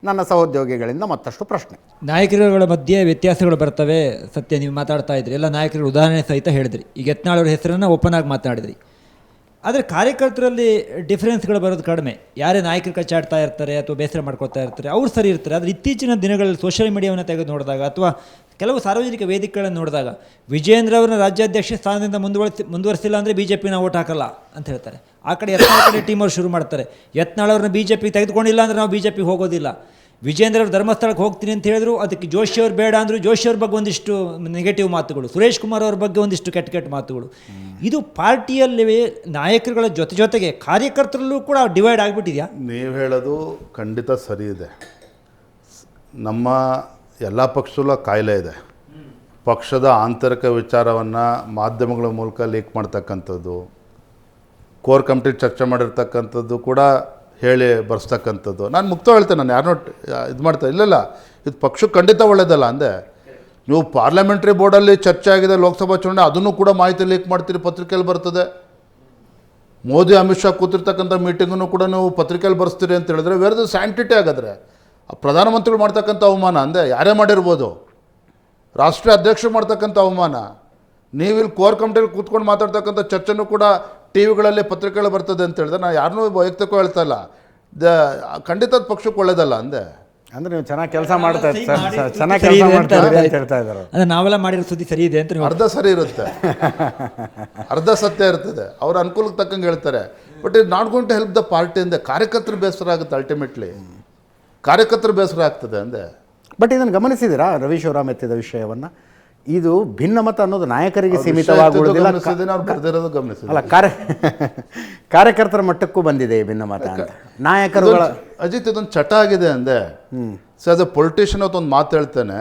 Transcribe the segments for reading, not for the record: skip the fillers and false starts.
ನನ್ನ ಸಹೋದ್ಯೋಗಿಗಳಿಂದ ಮತ್ತಷ್ಟು ಪ್ರಶ್ನೆ. ನಾಯಕರುಗಳ ಮಧ್ಯೆ ವ್ಯತ್ಯಾಸಗಳು ಬರ್ತವೆ. ಸತ್ಯ, ನೀವು ಮಾತಾಡ್ತಾ ಇದ್ರಿ, ಎಲ್ಲ ನಾಯಕರು ಉದಾಹರಣೆ ಸಹಿತ ಹೇಳಿದ್ರಿ. ಈಗ ಯತ್ನಾಳ್ ಅವರ ಹೆಸರನ್ನು ಓಪನ್ ಆಗಿ ಮಾತನಾಡಿದ್ರಿ. ಆದರೆ ಕಾರ್ಯಕರ್ತರಲ್ಲಿ ಡಿಫ್ರೆನ್ಸ್ಗಳು ಬರೋದು ಕಡಿಮೆ. ಯಾರೇ ನಾಯಕರು ಕಚ್ಚಾಡ್ತಾ ಇರ್ತಾರೆ ಅಥವಾ ಬೇಸರ ಮಾಡ್ಕೊಳ್ತಾ ಇರ್ತಾರೆ, ಅವ್ರು ಸರಿ ಇರ್ತಾರೆ. ಆದರೆ ಇತ್ತೀಚಿನ ದಿನಗಳಲ್ಲಿ ಸೋಷಿಯಲ್ ಮೀಡಿಯಾವನ್ನು ತೆಗೆದು ನೋಡಿದಾಗ ಅಥವಾ ಕೆಲವು ಸಾರ್ವಜನಿಕ ವೇದಿಕೆಗಳನ್ನು ನೋಡಿದಾಗ ವಿಜಯೇಂದ್ರ ಅವರನ್ನ ರಾಜ್ಯಾಧ್ಯಕ್ಷ ಸ್ಥಾನದಿಂದ ಮುಂದುವರಿಸಿಲ್ಲ ಅಂದರೆ ಬಿ ಜೆ ಪಿನ ಓಟ್ ಹಾಕಲ್ಲ ಅಂತ ಹೇಳ್ತಾರೆ. ಆ ಕಡೆ ಯತ್ನಾಳ್ ಕಡೆ ಟೀಮ್ ಅವ್ರು ಶುರು ಮಾಡ್ತಾರೆ. ಯತ್ನಾಳ್ ಅವ್ರನ್ನ ಬಿ ಜೆ ಪಿ ತೆಗೆದುಕೊಂಡಿಲ್ಲ ಅಂದರೆ ನಾವು ಬಿ ಜೆ ಪಿ ಹೋಗೋದಿಲ್ಲ. ವಿಜೇಂದ್ರ ಅವರು ಧರ್ಮಸ್ಥಳಕ್ಕೆ ಹೋಗ್ತೀನಿ ಅಂತ ಹೇಳಿದ್ರು, ಅದಕ್ಕೆ ಜೋಶಿ ಅವ್ರು ಬೇಡ ಅಂದರು. ಜೋಶಿ ಅವ್ರ ಬಗ್ಗೆ ಒಂದಿಷ್ಟು ನೆಗೆಟಿವ್ ಮಾತುಗಳು, ಸುರೇಶ್ ಕುಮಾರ್ ಅವ್ರ ಬಗ್ಗೆ ಒಂದಿಷ್ಟು ಕೆಟ್ಟ ಮಾತುಗಳು. ಇದು ಪಾರ್ಟಿಯಲ್ಲಿ ನಾಯಕರುಗಳ ಜೊತೆಗೆ ಕಾರ್ಯಕರ್ತರಲ್ಲೂ ಕೂಡ ಡಿವೈಡ್ ಆಗಿಬಿಟ್ಟಿದೆಯಾ? ನೀವು ಹೇಳೋದು ಖಂಡಿತ ಸರಿ ಇದೆ. ನಮ್ಮ ಎಲ್ಲ ಪಕ್ಷದಲ್ಲೂ ಕಾಯಿಲೆ ಇದೆ. ಪಕ್ಷದ ಆಂತರಿಕ ವಿಚಾರವನ್ನು ಮಾಧ್ಯಮಗಳ ಮೂಲಕ ಲೀಕ್ ಮಾಡ್ತಕ್ಕಂಥದ್ದು, ಕೋರ್ ಕಮಿಟಿ ಚರ್ಚೆ ಮಾಡಿರ್ತಕ್ಕಂಥದ್ದು ಕೂಡ ಹೇಳಿ ಬರೆಸ್ತಕ್ಕಂಥದ್ದು. ನಾನು ಮುಕ್ತ ಹೇಳ್ತೇನೆ, ನಾನು ಯಾರನ್ನೂ ಇದು ಮಾಡ್ತಾ ಇಲ್ಲ. ಇದು ಪಕ್ಷಕ್ಕೆ ಖಂಡಿತ ಒಳ್ಳೆಯದಲ್ಲ ಅಂದೆ. ನೀವು ಪಾರ್ಲಿಮೆಂಟ್ರಿ ಬೋರ್ಡಲ್ಲಿ ಚರ್ಚೆ ಆಗಿದೆ ಲೋಕಸಭಾ ಚುನಾವಣೆ, ಅದನ್ನು ಕೂಡ ಮಾಹಿತಿ ಲೀಕ್ ಮಾಡ್ತೀರಿ, ಪತ್ರಿಕೆಯಲ್ಲಿ ಬರ್ತದೆ. ಮೋದಿ ಅಮಿತ್ ಶಾ ಕೂತಿರ್ತಕ್ಕಂಥ ಮೀಟಿಂಗನ್ನು ಕೂಡ ನೀವು ಪತ್ರಿಕೆಯಲ್ಲಿ ಬರೆಸ್ತೀರಿ ಅಂತ ಹೇಳಿದ್ರೆ ವೇರ್ ಸ್ಯಾಂಟಿಟಿ ಆಗಾದ್ರೆ ಪ್ರಧಾನಮಂತ್ರಿಗಳು ಮಾಡ್ತಕ್ಕಂಥ ಅವಮಾನ ಅಂದೆ. ಯಾರೇ ಮಾಡಿರ್ಬೋದು, ರಾಷ್ಟ್ರೀಯ ಅಧ್ಯಕ್ಷರು ಮಾಡ್ತಕ್ಕಂಥ ಅವಮಾನ. ನೀವಿಲ್ಲಿ ಕೋರ್ ಕಮಿಟಿಯಲ್ಲಿ ಕೂತ್ಕೊಂಡು ಮಾತಾಡ್ತಕ್ಕಂಥ ಚರ್ಚೆನೂ ಕೂಡ ಟಿ ವಿಗಳಲ್ಲಿ ಪತ್ರಿಕೆಗಳು ಬರ್ತದೆ ಅಂತ ಹೇಳಿದ್ರೆ ನಾನು ಯಾರನ್ನೂ ವೈಯಕ್ತಿಕ ಹೇಳ್ತಾ ಇಲ್ಲ. ಖಂಡಿತ ಪಕ್ಷಕ್ಕೆ ಒಳ್ಳೇದಲ್ಲ ಅಂದೆ. ಅಂದರೆ ನೀವು ಚೆನ್ನಾಗಿ ಕೆಲಸ ಮಾಡ್ತಾ ಇದ್ದೀರಿ, ಚೆನ್ನಾಗಿ ಕೆಲಸ ಮಾಡ್ತಾರೆ ಅಂತ ಹೇಳ್ತಾ ಇದ್ದಾರೆ. ಅಂದರೆ ನಾವೆಲ್ಲ ಮಾಡಿರೋ ಸುದ್ದಿ ಸರಿ ಇದೆ ಅಂತ ಅರ್ಧ ಸರಿ ಇರುತ್ತೆ, ಅರ್ಧ ಸತ್ಯ ಇರ್ತದೆ. ಅವ್ರ ಅನುಕೂಲಕ್ಕೆ ತಕ್ಕಂಗೆ ಹೇಳ್ತಾರೆ. ಬಟ್ ಇದು not going to help the party ಅಂದೆ. ಕಾರ್ಯಕರ್ತರು ಬೇಸರ ಆಗುತ್ತೆ, ಅಲ್ಟಿಮೇಟ್ಲಿ ಕಾರ್ಯಕರ್ತರು ಬೇಸರ ಆಗ್ತದೆ ಅಂದೆ. ಬಟ್ ಇದನ್ನು ಗಮನಿಸಿದ್ದೀರಾ ರವಿ ಶಿವರಾಮ್ ಎತ್ತಿದ ವಿಷಯವನ್ನು? ಇದು ಭಿನ್ನಮತ ಅನ್ನೋದು ನಾಯಕರಿಗೆ ಸೀಮಿತವಾಗುವುದಿಲ್ಲ, ಅಲ್ಲ ಕಾರ್ಯಕರ್ತರ ಮಟ್ಟಕ್ಕೂ ಬಂದಿದೆ ಈ ಭಿನ್ನಮತ ಅಂತ. ನಾಯಕರುಗಳ ಅಜಿತ್ ಇದೊಂದು ಚಟ ಆಗಿದೆ ಅಂದೆ. ಸೊ ಆಸ್ ಎ ಪೊಲಿಟಿಷಿಯನ್ ಅವತ್ತೊಂದು ಮಾತು ಹೇಳ್ತೇನೆ.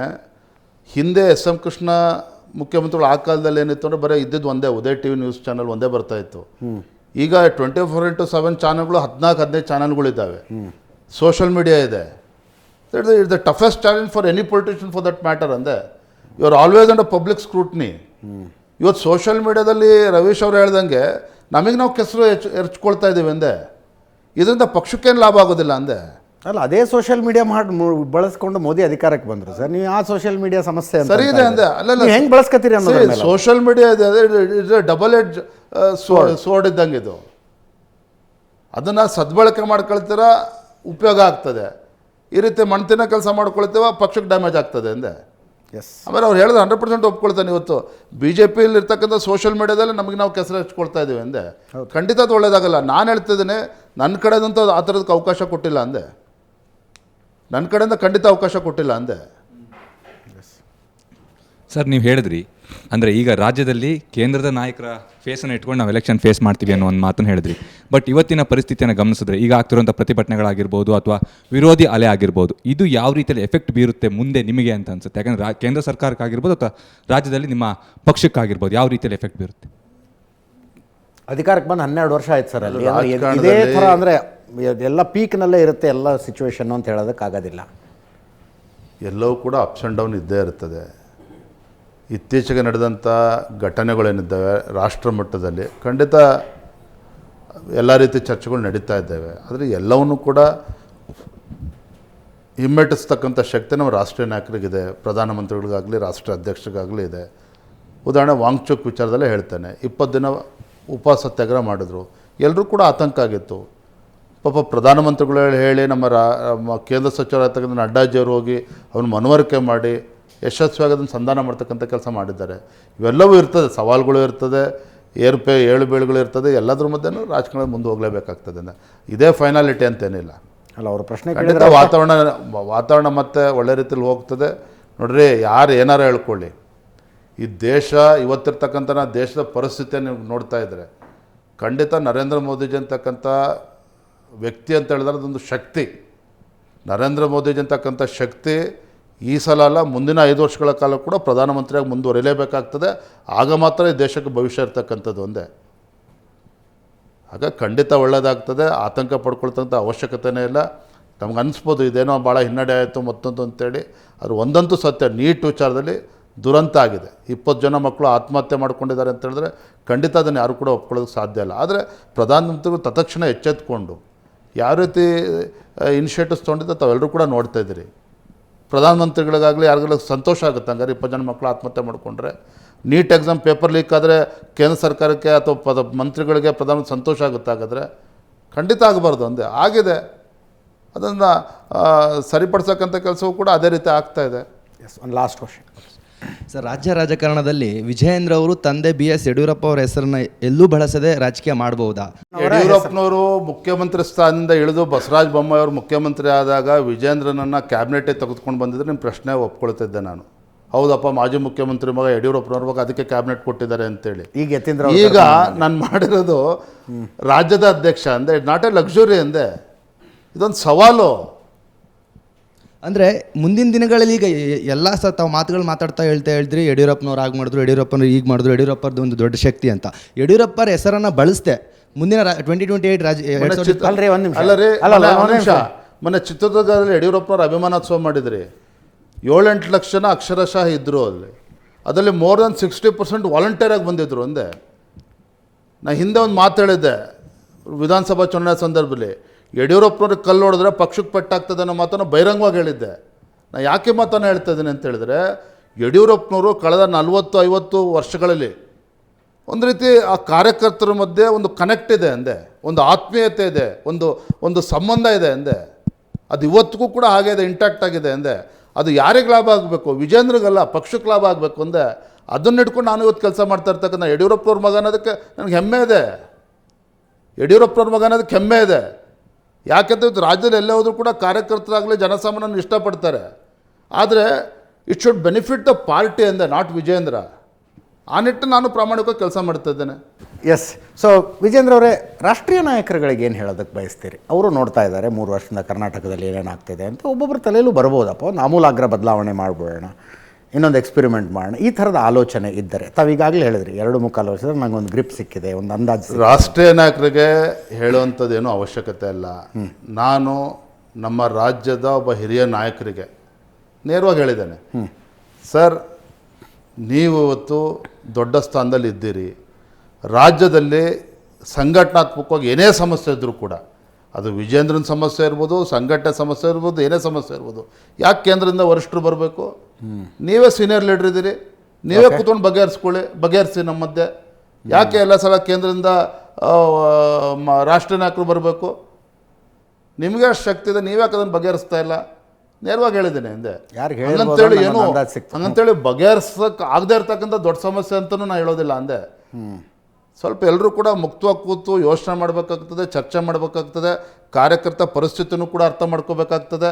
ಹಿಂದೆ ಎಸ್ ಎಂ ಕೃಷ್ಣ ಮುಖ್ಯಮಂತ್ರಿಗಳು ಆ ಕಾಲದಲ್ಲಿ ಏನಿತ್ತು ಅಂದರೆ ಬರೀ ಇದ್ದಿದ್ದು ಒಂದೇ Udaya T V news channel ಒಂದೇ ಬರ್ತಾಯಿತ್ತು. ಈಗ 24x7 ಚಾನಲ್ಗಳು 14-15 ಚಾನಲ್ಗಳಿದ್ದಾವೆ. ಸೋಷಲ್ ಮೀಡಿಯಾ ಇದೆ. It's the toughest challenge for any politician for that matter ಅಂದೆ. You are always under public scrutiny. ಇವತ್ತು ಸೋಷಲ್ ಮೀಡಿಯಾದಲ್ಲಿ ರವೀಶ್ ಅವರು ಹೇಳ್ದಂಗೆ ನಮಗೆ ನಾವು ಕೆಸರು ಎರಚ್ಕೊಳ್ತಾ ಇದ್ದೀವಿ ಅಂದೆ. ಇದರಿಂದ ಪಕ್ಷಕ್ಕೇನು ಲಾಭ ಆಗೋದಿಲ್ಲ ಅಂದೆ. ಅಲ್ಲ, ಅದೇ ಸೋಷಿಯಲ್ ಮೀಡಿಯಾ ಬಳಸ್ಕೊಂಡು ಮೋದಿ ಅಧಿಕಾರಕ್ಕೆ ಬಂದರು ಸರ್. ನೀವು ಆ ಸೋಷಿಯಲ್ ಮೀಡಿಯಾ ಸಮಸ್ಯೆ ಸರಿ ಇದೆ ಅಂದೆ. ಅಲ್ಲ ಹೆಂಗೆ ಬಳಸ್ಕೊತೀರಿ ಅನ್ನೋದು ಸೋಷಿಯಲ್ ಮೀಡಿಯಾ ಇದೆ, ಇಟ್ಸ್ ಡಬಲ್ ಎಡ್ಜ್ ಸೋರ್ಡ್ ಇದ್ದಂಗೆ ಇದು. ಅದನ್ನು ಸದ್ಬಳಕೆ ಮಾಡ್ಕೊಳ್ತೀರ, ಉಪಯೋಗ ಆಗ್ತದೆ. ಈ ರೀತಿ ಮಣ್ತಿನ ಕೆಲಸ ಮಾಡ್ಕೊಳ್ತೀವ, ಪಕ್ಷಕ್ಕೆ ಡ್ಯಾಮೇಜ್ ಆಗ್ತದೆ ಅಂದೆ. ಎಸ್. ಆಮೇಲೆ ಅವ್ರು ಹೇಳಿದ್ರೆ 100% ಒಪ್ಕೊಳ್ತಾನೆ. ಇವತ್ತು ಬಿ ಜೆ ಪಿಯಲ್ಲಿ ಇರ್ತಕ್ಕಂಥ ಸೋಷಿಯಲ್ ಮೀಡಿಯಾದಲ್ಲಿ ನಮಗೆ ನಾವು ಕೆಸರು ಹಚ್ಕೊಳ್ತಾ ಇದ್ದೀವಿ ಅಂದೆ. ಖಂಡಿತ ಅದು ಒಳ್ಳೇದಾಗಲ್ಲ. ನಾನು ಹೇಳ್ತಿದ್ದೇನೆ, ನನ್ನ ಕಡೆದಂತೂ ಆ ಥರದಕ್ಕೆ ಅವಕಾಶ ಕೊಟ್ಟಿಲ್ಲ ಅಂದೆ. ನನ್ನ ಕಡೆಯಿಂದ ಖಂಡಿತ ಅವಕಾಶ ಕೊಟ್ಟಿಲ್ಲ ಅಂದೆ. ಸರ್, ನೀವು ಹೇಳಿದ್ರಿ ಅಂದರೆ ಈಗ ರಾಜ್ಯದಲ್ಲಿ ಕೇಂದ್ರದ ನಾಯಕರ ಫೇಸನ್ನು ಇಟ್ಕೊಂಡು ನಾವು ಎಲೆಕ್ಷನ್ ಫೇಸ್ ಮಾಡ್ತೀವಿ ಅನ್ನೋ ಒಂದು ಮಾತನ್ನು ಹೇಳಿದ್ರಿ. ಬಟ್ ಇವತ್ತಿನ ಪರಿಸ್ಥಿತಿಯನ್ನು ಗಮನಿಸಿದ್ರೆ ಈಗ ಆಗ್ತಿರುವಂಥ ಪ್ರತಿಭಟನೆಗಳಾಗಿರ್ಬೋದು ಅಥವಾ ವಿರೋಧಿ ಅಲೆ ಆಗಿರ್ಬೋದು, ಇದು ಯಾವ ರೀತಿಯಲ್ಲಿ ಎಫೆಕ್ಟ್ ಬೀರುತ್ತೆ ಮುಂದೆ ನಿಮಗೆ ಅಂತ ಅನ್ಸುತ್ತೆ? ಯಾಕಂದರೆ ಕೇಂದ್ರ ಸರ್ಕಾರಕ್ಕಾಗಿರ್ಬೋದು ಅಥವಾ ರಾಜ್ಯದಲ್ಲಿ ನಿಮ್ಮ ಪಕ್ಷಕ್ಕಾಗಿರ್ಬೋದು ಯಾವ ರೀತಿಯಲ್ಲಿ ಎಫೆಕ್ಟ್ ಬೀರುತ್ತೆ? ಅಧಿಕಾರಕ್ಕೆ ಬಂದು 12 ವರ್ಷ ಆಯ್ತು ಸರ್. ಅಲ್ಲಿ ಇದೇ ಥರ ಅಂದರೆ ಎಲ್ಲ ಪೀಕ್ನಲ್ಲೇ ಇರುತ್ತೆ ಎಲ್ಲ ಸಿಚುವೇಶನ್ನು ಅಂತ ಹೇಳೋದಕ್ಕಾಗೋದಿಲ್ಲ. ಎಲ್ಲವೂ ಕೂಡ ಅಪ್ಸ್ ಆ್ಯಂಡ್ ಡೌನ್ ಇದ್ದೇ ಇರ್ತದೆ. ಇತ್ತೀಚೆಗೆ ನಡೆದಂಥ ಘಟನೆಗಳೇನಿದ್ದಾವೆ ರಾಷ್ಟ್ರ ಮಟ್ಟದಲ್ಲಿ ಖಂಡಿತ ಎಲ್ಲ ರೀತಿ ಚರ್ಚೆಗಳು ನಡೀತಾ ಇದ್ದಾವೆ. ಆದರೆ ಎಲ್ಲವನ್ನೂ ಕೂಡ ಹಿಮ್ಮೆಟ್ಟಿಸ್ತಕ್ಕಂಥ ಶಕ್ತಿ ನಮ್ಮ ರಾಷ್ಟ್ರೀಯ ನಾಯಕರಿಗಿದೆ, ಪ್ರಧಾನಮಂತ್ರಿಗಳಿಗಾಗಲಿ ರಾಷ್ಟ್ರೀಯ ಅಧ್ಯಕ್ಷರಿಗಾಗಲಿ ಇದೆ. ಉದಾಹರಣೆ ವಾಂಗ್ಚುಕ್ ವಿಚಾರದಲ್ಲೇ ಹೇಳ್ತೇನೆ. 20 ದಿನ ಉಪವಾಸ ಸತ್ಯಾಗ್ರಹ ಮಾಡಿದ್ರು. ಎಲ್ಲರೂ ಕೂಡ ಆತಂಕ ಆಗಿತ್ತು. ಪಾಪ ಪ್ರಧಾನಮಂತ್ರಿಗಳು ಹೇಳಿ ನಮ್ಮ ಕೇಂದ್ರ ಸಚಿವರಾಗಿರ್ತಕ್ಕಂಥ ನಡ್ಡಾಜಿಯವರು ಹೋಗಿ ಅವನು ಮನವರಿಕೆ ಮಾಡಿ ಯಶಸ್ವಿಯಾಗಿ ಅದನ್ನು ಸಂಧಾನ ಮಾಡ್ತಕ್ಕಂಥ ಕೆಲಸ ಮಾಡಿದ್ದಾರೆ. ಇವೆಲ್ಲವೂ ಇರ್ತದೆ, ಸವಾಲುಗಳು ಇರ್ತದೆ, ಏಳು ಬೀಳುಗಳು ಇರ್ತದೆ. ಎಲ್ಲದ್ರ ಮಧ್ಯೆನೂ ರಾಜಕಾರಣ ಮುಂದೆ ಹೋಗಲೇಬೇಕಾಗ್ತದೆ. ಇದೇ ಫೈನಾಲಿಟಿ ಅಂತೇನಿಲ್ಲ. ಅಲ್ಲ, ಅವ್ರ ಪ್ರಶ್ನೆ ಖಂಡಿತ ವಾತಾವರಣ ಮತ್ತೆ ಒಳ್ಳೆ ರೀತಿಯಲ್ಲಿ ಹೋಗ್ತದೆ. ನೋಡ್ರಿ, ಯಾರು ಏನಾರು ಹೇಳ್ಕೊಳ್ಳಿ, ಈ ದೇಶ ಇವತ್ತಿರ್ತಕ್ಕಂಥ ದೇಶದ ಪರಿಸ್ಥಿತಿಯನ್ನು ನೀವು ನೋಡ್ತಾ ಇದ್ದರೆ ಖಂಡಿತ ನರೇಂದ್ರ ಮೋದಿಜಿ ಅಂತಕ್ಕಂಥ ವ್ಯಕ್ತಿ ಅಂತ ಹೇಳಿದ್ರೆ ಅದೊಂದು ಶಕ್ತಿ. ನರೇಂದ್ರ ಮೋದಿಜಿ ಅಂತಕ್ಕಂಥ ಶಕ್ತಿ ಈ ಸಲ ಅಲ್ಲ, ಮುಂದಿನ 5 ವರ್ಷಗಳ ಕಾಲ ಕೂಡ ಪ್ರಧಾನಮಂತ್ರಿಯಾಗಿ ಮುಂದುವರಿಲೇಬೇಕಾಗ್ತದೆ. ಆಗ ಮಾತ್ರ ಈ ದೇಶಕ್ಕೆ ಭವಿಷ್ಯ ಇರ್ತಕ್ಕಂಥದ್ದು ಒಂದೇ. ಆಗ ಖಂಡಿತ ಒಳ್ಳೆಯದಾಗ್ತದೆ. ಆತಂಕ ಪಡ್ಕೊಳ್ತಕ್ಕಂಥ ಅವಶ್ಯಕತೆಯೇ ಇಲ್ಲ. ನಮ್ಗೆ ಅನಿಸ್ಬೋದು ಇದೇನೋ ಭಾಳ ಹಿನ್ನಡೆ ಆಯಿತು ಮತ್ತೊಂದು ಅಂತೇಳಿ. ಅದು ಒಂದಂತೂ ಸತ್ಯ, ನೀಟ್ ವಿಚಾರದಲ್ಲಿ ದುರಂತ ಆಗಿದೆ. 20 ಜನ ಮಕ್ಕಳು ಆತ್ಮಹತ್ಯೆ ಮಾಡ್ಕೊಂಡಿದ್ದಾರೆ ಅಂತ ಹೇಳಿದ್ರೆ ಖಂಡಿತ ಅದನ್ನು ಯಾರು ಕೂಡ ಒಪ್ಕೊಳ್ಳೋದಕ್ಕೆ ಸಾಧ್ಯ ಇಲ್ಲ. ಆದರೆ ಪ್ರಧಾನಮಂತ್ರಿಗಳು ತತ್ಕ್ಷಣ ಎಚ್ಚೆತ್ಕೊಂಡು ಯಾವ ರೀತಿ ಇನಿಷಿಯೇಟಿವ್ಸ್ ತೊಗೊಂಡಿದ್ದೆ ತಾವೆಲ್ಲರೂ ಕೂಡ ನೋಡ್ತಾ ಇದ್ದೀರಿ. ಪ್ರಧಾನಮಂತ್ರಿಗಳಿಗಾಗಲಿ ಯಾರಿಗಾಗಲಿ ಸಂತೋಷ ಆಗುತ್ತೆ ಹಂಗಾರೆ 20 ಜನ ಮಕ್ಕಳು ಆತ್ಮಹತ್ಯೆ ಮಾಡಿಕೊಂಡ್ರೆ. ನೀಟ್ ಎಕ್ಸಾಮ್ ಪೇಪರ್ ಲೀಕ್ ಆದರೆ ಕೇಂದ್ರ ಸರ್ಕಾರಕ್ಕೆ ಅಥವಾ ಮಂತ್ರಿಗಳಿಗೆ ಪ್ರಧಾನಮಂತ್ರಿ ಸಂತೋಷ ಆಗುತ್ತೆ. ಹಾಗಾದರೆ ಖಂಡಿತ ಆಗಬಾರ್ದು ಅಂದೆ. ಆಗಿದೆ, ಅದನ್ನು ಸರಿಪಡಿಸೋಕ್ಕಂಥ ಕೆಲಸವೂ ಕೂಡ ಅದೇ ರೀತಿ ಆಗ್ತಾಯಿದೆ. ಒಂದು ಲಾಸ್ಟ್ ಕ್ವಶನ್ ಸರ್, ರಾಜ್ಯ ರಾಜಕಾರಣದಲ್ಲಿ ವಿಜಯೇಂದ್ರ ಅವರು ತಂದೆ BS ಯಡಿಯೂರಪ್ಪ ಅವರ ಹೆಸರನ್ನ ಎಲ್ಲೂ ಬಳಸದೆ ರಾಜಕೀಯ ಮಾಡಬಹುದಾ? ಯಡಿಯೂರಪ್ಪನವರು ಮುಖ್ಯಮಂತ್ರಿ ಸ್ಥಾನದಿಂದ ಇಳಿದು ಬಸವರಾಜ ಬೊಮ್ಮಾಯಿ ಅವರು ಮುಖ್ಯಮಂತ್ರಿ ಆದಾಗ ವಿಜೇಂದ್ರನನ್ನು ಕ್ಯಾಬಿನೆಟೇ ತೆಗೆದುಕೊಂಡು ಬಂದಿದ್ರೆ ನಿಮ್ಮ ಪ್ರಶ್ನೆ ಒಪ್ಕೊಳ್ತಿದ್ದೆ ನಾನು. ಹೌದಪ್ಪ, ಮಾಜಿ ಮುಖ್ಯಮಂತ್ರಿ ಮಗ ಯಡಿಯೂರಪ್ಪನವ್ರ ಮಗ, ಅದಕ್ಕೆ ಕ್ಯಾಬಿನೆಟ್ ಕೊಟ್ಟಿದ್ದಾರೆ ಅಂತೇಳಿ. ಈಗ ನಾನು ಮಾಡಿರೋದು ರಾಜ್ಯದ ಅಧ್ಯಕ್ಷ ಅಂದೆ, ನಾಟ್ ಎ ಲಕ್ಸುರಿ ಅಂದೆ. ಇದೊಂದು ಸವಾಲು. ಅಂದರೆ ಮುಂದಿನ ದಿನಗಳಲ್ಲಿ ಈಗ ಎಲ್ಲ ತಾವು ಮಾತುಗಳು ಮಾತಾಡ್ತಾ ಹೇಳ್ತೀರಿ, ಯಡಿಯೂರಪ್ಪನವ್ರು ಆಗ ಮಾಡಿದ್ರು, ಯಡಿಯೂರಪ್ಪನವ್ರು ಈಗ ಮಾಡಿದ್ರು, ಯಡಿಯೂರಪ್ಪರದ್ದು ಒಂದು ದೊಡ್ಡ ಶಕ್ತಿ ಅಂತ. ಯಡಿಯೂರಪ್ಪರ ಹೆಸರನ್ನು ಬಳಸ್ದೆ ಮುಂದಿನ 2028 ಅಲ್ರಿ ಒಂದು ನಿಮಿಷ ಮೊನ್ನೆ ಚಿತ್ರದುರ್ಗದಲ್ಲಿ ಯಡಿಯೂರಪ್ಪನವ್ರ ಅಭಿಮಾನೋತ್ಸವ ಮಾಡಿದ್ರಿ. 7-8 ಲಕ್ಷ ಜನ ಅಕ್ಷರಶಃ ಇದ್ದರು ಅಲ್ಲಿ. ಅದರಲ್ಲಿ ಮೋರ್ ದೆನ್ 60% ವಾಲಂಟಿಯರಾಗಿ ಬಂದಿದ್ದರು ಅಂದೆ. ನಾ ಹಿಂದೆ ಒಂದು ಮಾತು ಹೇಳಿದ್ದೆ ವಿಧಾನಸಭಾ ಚುನಾವಣೆ ಸಂದರ್ಭದಲ್ಲಿ, ಯಡಿಯೂರಪ್ಪನವ್ರಿಗೆ ಕಲ್ಲು ಹೊಡೆದ್ರೆ ಪಕ್ಷಕ್ಕೆ ಪೆಟ್ಟಾಗ್ತದೆ ಅನ್ನೋ ಮಾತನ್ನು ಬಹಿರಂಗವಾಗಿ ಹೇಳಿದ್ದೆ. ನಾನು ಯಾಕೆ ಮಾತನ್ನು ಹೇಳ್ತಾ ಇದ್ದೀನಿ ಅಂತ ಹೇಳಿದ್ರೆ, ಯಡಿಯೂರಪ್ಪನವರು ಕಳೆದ 40-50 ವರ್ಷಗಳಲ್ಲಿ ಒಂದು ರೀತಿ ಆ ಕಾರ್ಯಕರ್ತರ ಮಧ್ಯೆ ಒಂದು ಕನೆಕ್ಟ್ ಇದೆ ಅಂದೆ, ಒಂದು ಆತ್ಮೀಯತೆ ಇದೆ, ಒಂದು ಸಂಬಂಧ ಇದೆ ಅಂದೆ. ಅದು ಇವತ್ತಿಗೂ ಕೂಡ ಹಾಗೆ ಇದೆ, ಇಂಟ್ಯಾಕ್ಟ್ ಆಗಿದೆ ಅಂದೆ. ಅದು ಯಾರಿಗೆ ಲಾಭ ಆಗಬೇಕು? ವಿಜೇಂದ್ರಿಗಲ್ಲ, ಪಕ್ಷಕ್ಕೆ ಲಾಭ ಆಗಬೇಕು ಅಂದೆ. ಅದನ್ನ ಇಟ್ಕೊಂಡು ನಾನು ಇವತ್ತು ಕೆಲಸ ಮಾಡ್ತಾ ಇರ್ತಕ್ಕಂಥ ಯಡಿಯೂರಪ್ಪನವ್ರ ಮಗ ಅನ್ನೋದಕ್ಕೆ ನನಗೆ ಹೆಮ್ಮೆ ಇದೆ. ಯಡಿಯೂರಪ್ಪನವ್ರ ಮಗ ಅನ್ನೋದಕ್ಕೆ ಹೆಮ್ಮೆ ಇದೆ. ಯಾಕೆಂದರೆ ರಾಜ್ಯದಲ್ಲಿ ಎಲ್ಲೇ ಹೋದರೂ ಕೂಡ ಕಾರ್ಯಕರ್ತರಾಗಲಿ ಜನಸಾಮಾನ್ಯನ ಇಷ್ಟಪಡ್ತಾರೆ. ಆದರೆ it should benefit the party ಅಂದೆ, ನಾಟ್ ವಿಜೇಂದ್ರ. ಆ ನಿಟ್ಟಿನಲ್ಲಿ ನಾನು ಪ್ರಾಮಾಣಿಕವಾಗಿ ಕೆಲಸ ಮಾಡ್ತಾ ಇದ್ದೇನೆ. ಎಸ್. ಸೊ ವಿಜೇಂದ್ರ ಅವರೇ, ರಾಷ್ಟ್ರೀಯ ನಾಯಕರುಗಳಿಗೆ ಏನು ಹೇಳೋದಕ್ಕೆ ಬಯಸ್ತೀರಿ? ಅವರು ನೋಡ್ತಾ ಇದ್ದಾರೆ 3 ವರ್ಷದಿಂದ ಕರ್ನಾಟಕದಲ್ಲಿ ಏನೇನಾಗ್ತಿದೆ ಅಂತ. ಒಬ್ಬೊಬ್ಬರ ತಲೆಯಲ್ಲೂ ಬರ್ಬೋದಪ್ಪ, ಒಂದು ಆಮೂಲಾಗ್ರ ಬದಲಾವಣೆ ಮಾಡ್ಬೋಣ, ಇನ್ನೊಂದು ಎಕ್ಸ್ಪೆರಿಮೆಂಟ್ ಮಾಡೋಣ, ಈ ಥರದ ಆಲೋಚನೆ ಇದ್ದರೆ. ತಾವೀಗಾಗಲೇ ಹೇಳಿದ್ರಿ 2-3 ವರ್ಷದಲ್ಲಿ ನನಗೊಂದು ಗ್ರಿಪ್ ಸಿಕ್ಕಿದೆ, ಒಂದು ಅಂದಾಜು. ರಾಷ್ಟ್ರೀಯ ನಾಯಕರಿಗೆ ಹೇಳುವಂಥದ್ದೇನೂ ಅವಶ್ಯಕತೆ ಇಲ್ಲ. ನಾನು ನಮ್ಮ ರಾಜ್ಯದ ಒಬ್ಬ ಹಿರಿಯ ನಾಯಕರಿಗೆ ನೇರವಾಗಿ ಹೇಳಿದ್ದೇನೆ, ಸರ್ ನೀವು ಇವತ್ತು ದೊಡ್ಡ ಸ್ಥಾನದಲ್ಲಿ ಇದ್ದೀರಿ. ರಾಜ್ಯದಲ್ಲಿ ಸಂಘಟನಾತ್ಮಕವಾಗಿ ಏನೇ ಸಮಸ್ಯೆ ಇದ್ದರೂ ಕೂಡ, ಅದು ವಿಜೇಂದ್ರನ ಸಮಸ್ಯೆ ಇರ್ಬೋದು, ಸಂಘಟನೆ ಸಮಸ್ಯೆ ಇರ್ಬೋದು, ಏನೇ ಸಮಸ್ಯೆ ಇರ್ಬೋದು, ಯಾಕೆ ಕೇಂದ್ರದಿಂದ ವರಿಷ್ಠರು ಬರಬೇಕು? ನೀವೇ ಸೀನಿಯರ್ ಲೀಡರ್ ಇದ್ದೀರಿ, ನೀವೇ ಕೂತ್ಕೊಂಡು ಬಗೆಹರಿಸಿ ನಮ್ಮ ಮಧ್ಯೆ. ಯಾಕೆ ಎಲ್ಲ ಸಲ ಕೇಂದ್ರದಿಂದ ರಾಷ್ಟ್ರೀಯ ನಾಯಕರು ಬರಬೇಕು? ನಿಮಗೆ ಅಷ್ಟು ಶಕ್ತಿ ಇದೆ, ನೀವ್ಯಾಕೆ ಅದನ್ನು ಬಗೆಹರಿಸ್ತಾ ಇಲ್ಲ? ನೇರವಾಗಿ ಹೇಳಿದ್ದೇನೆ ಹಿಂದೆ. ಹಂಗಂತೇಳಿ ಏನು ಹಂಗಂತೇಳಿ ಬಗೆಹರಿಸೋಕೆ ಆಗದೆ ಇರ್ತಕ್ಕಂಥ ದೊಡ್ಡ ಸಮಸ್ಯೆ ಅಂತಲೂ ನಾನು ಹೇಳೋದಿಲ್ಲ ಅಂದೆ. ಸ್ವಲ್ಪ ಎಲ್ಲರೂ ಕೂಡ ಮುಕ್ತವಾಗಿ ಕೂತು ಯೋಚನೆ ಮಾಡಬೇಕಾಗ್ತದೆ, ಚರ್ಚೆ ಮಾಡಬೇಕಾಗ್ತದೆ, ಕಾರ್ಯಕರ್ತ ಪರಿಸ್ಥಿತಿನೂ ಕೂಡ ಅರ್ಥ ಮಾಡ್ಕೋಬೇಕಾಗ್ತದೆ.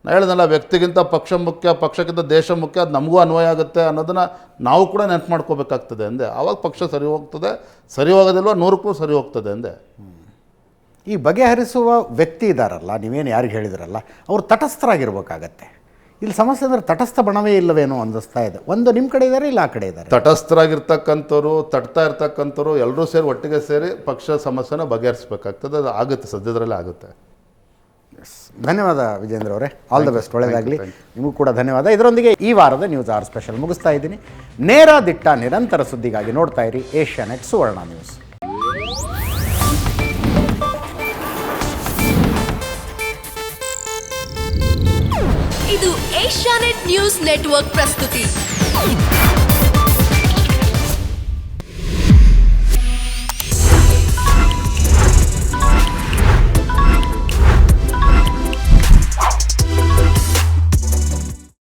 ನಾನು ಹೇಳಿದ್ನಲ್ಲ, ವ್ಯಕ್ತಿಗಿಂತ ಪಕ್ಷ ಮುಖ್ಯ, ಪಕ್ಷಕ್ಕಿಂತ ದೇಶ ಮುಖ್ಯ, ಅದು ನಮಗೂ ಅನ್ವಯ ಆಗುತ್ತೆ ಅನ್ನೋದನ್ನು ನಾವು ಕೂಡ ನೆನಪು ಮಾಡ್ಕೋಬೇಕಾಗ್ತದೆ ಅಂದೆ. ಆವಾಗ ಪಕ್ಷ ಸರಿ ಹೋಗ್ತದೆ, ಸರಿ ಹೋಗೋದಿಲ್ವ 100ಕ್ಕೂ ಸರಿ ಹೋಗ್ತದೆ ಅಂದೆ. ಈ ಬಗೆಹರಿಸುವ ವ್ಯಕ್ತಿ ಇದ್ದಾರಲ್ಲ, ನೀವೇನು ಯಾರಿಗೆ ಹೇಳಿದ್ರಲ್ಲ, ಅವರು ತಟಸ್ಥರಾಗಿರ್ಬೇಕಾಗತ್ತೆ. ಇಲ್ಲಿ ಸಮಸ್ಯೆ ಅಂದರೆ ತಟಸ್ಥ ಬಣವೇ ಇಲ್ಲವೇನೋ ಅನ್ನಿಸ್ತಾ ಇದೆ. ಒಂದು ನಿಮ್ಮ ಕಡೆ ಇದ್ದಾರೆ, ಇಲ್ಲ ಆ ಕಡೆ ಇದ್ದಾರೆ. ತಟಸ್ಥರಾಗಿರ್ತಕ್ಕಂಥವ್ರು, ತಟ್ತಾ ಇರ್ತಕ್ಕಂಥವ್ರು ಎಲ್ಲರೂ ಸೇರಿ ಒಟ್ಟಿಗೆ ಸೇರಿ ಪಕ್ಷ ಸಮಸ್ಯೆನ ಬಗೆಹರಿಸಬೇಕಾಗ್ತದೆ. ಅದು ಆಗುತ್ತೆ, ಸದ್ಯದಲ್ಲೇ ಆಗುತ್ತೆ. ಧನ್ಯವಾದ ವಿಜೇಂದ್ರ ಅವರೇ, ಆಲ್ ದ ಬೆಸ್ಟ್, ಒಳ್ಳೆಯದಾಗಲಿ. ನಿಮಗೂ ಕೂಡ ಧನ್ಯವಾದ. ಇದರೊಂದಿಗೆ ಈ ವಾರದ ನ್ಯೂಸ್ ಅವರ್ ಸ್ಪೆಷಲ್ ಮುಗಿಸ್ತಾ ಇದ್ದೀನಿ. ನೇರ ದಿಟ್ಟ ನಿರಂತರ ಸುದ್ದಿಗಾಗಿ ನೋಡ್ತಾ ಇರಿ ಏಷ್ಯಾನೆಟ್ ಸುವರ್ಣ ನ್ಯೂಸ್. ಇದು ಏಷ್ಯಾನೆಟ್ ನ್ಯೂಸ್ ನೆಟ್ವರ್ಕ್ ಪ್ರಸ್ತುತಿ.